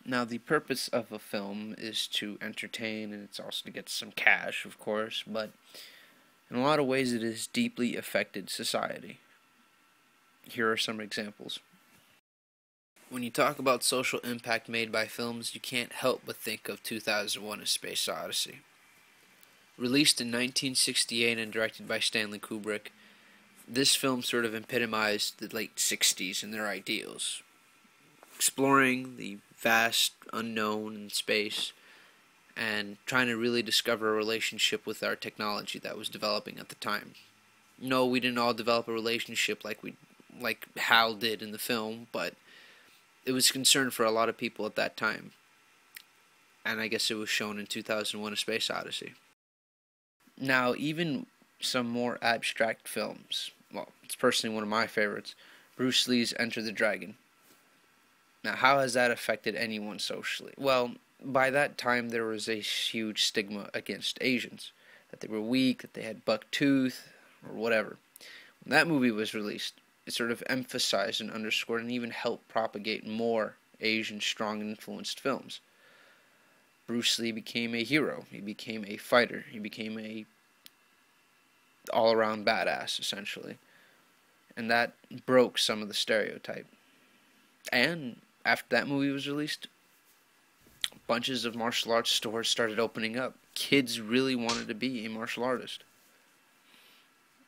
Now, the purpose of a film is to entertain, and it's also to get some cash, of course, but in a lot of ways it has deeply affected society. Here are some examples. When you talk about social impact made by films, you can't help but think of 2001: A Space Odyssey. Released in 1968 and directed by Stanley Kubrick, this film sort of epitomized the late 60s and their ideals, exploring the vast unknown in space and trying to really discover a relationship with our technology that was developing at the time. No, we didn't all develop a relationship like Hal did in the film, but it was concern for a lot of people at that time. And I guess it was shown in 2001: A Space Odyssey. Now, even some more abstract films, well, it's personally one of my favorites, Bruce Lee's Enter the Dragon. Now, how has that affected anyone socially? Well, by that time there was a huge stigma against Asians, that they were weak, that they had buck tooth, or whatever. When that movie was released, it sort of emphasized and underscored and even helped propagate more Asian strong influenced films. Bruce Lee became a hero, he became a fighter, he became a all-around badass, essentially. And that broke some of the stereotype. And after that movie was released, bunches of martial arts stores started opening up. Kids really wanted to be a martial artist.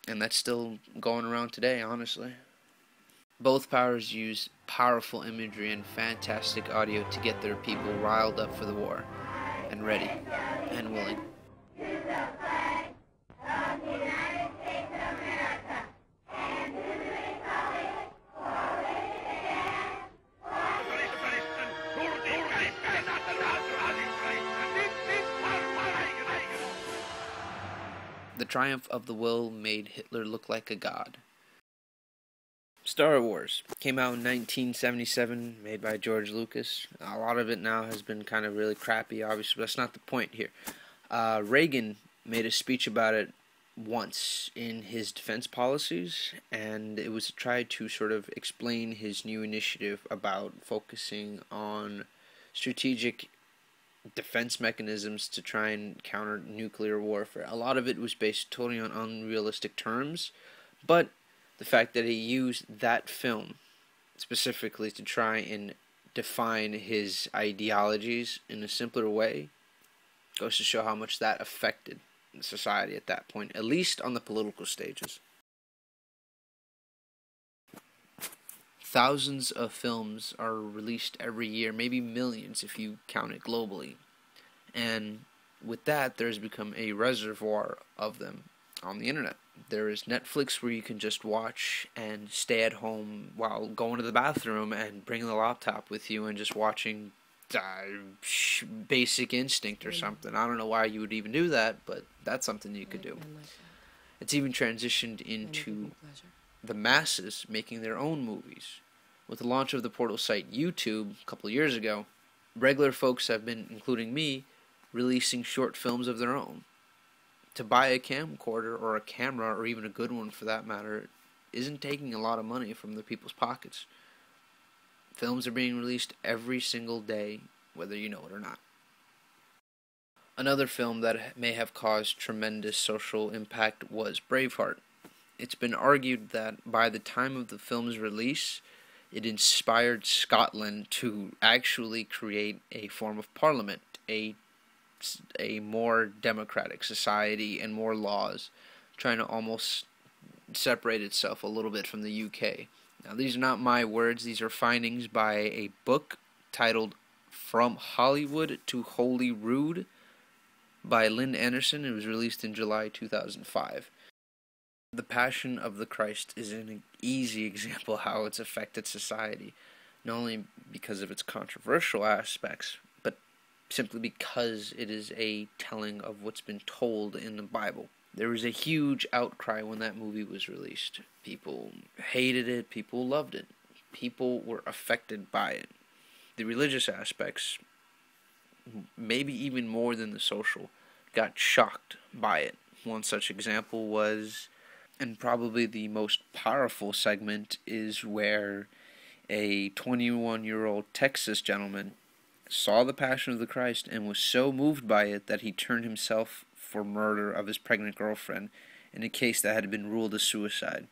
And that's still going around today, honestly. Both powers use powerful imagery and fantastic audio to get their people riled up for the war, and ready, and willing. The triumph of the will made Hitler look like a god. Star Wars came out in 1977, made by George Lucas. A lot of it now has been kind of really crappy, obviously, but that's not the point here. Reagan made a speech about it once in his defense policies, and it was to try to sort of explain his new initiative about focusing on strategic defense mechanisms to try and counter nuclear warfare. A lot of it was based totally on unrealistic terms, but the fact that he used that film specifically to try and define his ideologies in a simpler way goes to show how much that affected society at that point, at least on the political stages. Thousands of films are released every year, maybe millions if you count it globally. And with that, there's become a reservoir of them on the internet. There is Netflix, where you can just watch and stay at home while going to the bathroom and bringing the laptop with you and just watching Basic Instinct or something. I don't know why you would even do that, but that's something you could do. It's even transitioned into the masses making their own movies. With the launch of the portal site YouTube a couple of years ago, regular folks have been, including me, releasing short films of their own. To buy a camcorder or a camera, or even a good one for that matter, isn't taking a lot of money from the people's pockets. Films are being released every single day, whether you know it or not. Another film that may have caused tremendous social impact was Braveheart. It's been argued that by the time of the film's release, it inspired Scotland to actually create a form of parliament, a more democratic society and more laws, trying to almost separate itself a little bit from the UK. Now, these are not my words. These are findings by a book titled From Hollywood to Holyrood by Lynn Anderson. It was released in July 2005. The Passion of the Christ is an easy example of how it's affected society, not only because of its controversial aspects, but simply because it is a telling of what's been told in the Bible. There was a huge outcry when that movie was released. People hated it, people loved it. People were affected by it. The religious aspects, maybe even more than the social, got shocked by it. One such example was, and probably the most powerful segment, is where a 21-year-old Texas gentleman saw the Passion of the Christ and was so moved by it that he turned himself for murder of his pregnant girlfriend in a case that had been ruled a suicide.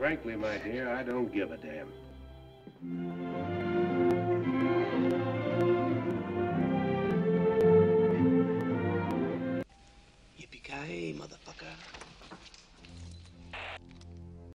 Frankly, my dear, I don't give a damn. Yippee-ki-yay, motherfucker.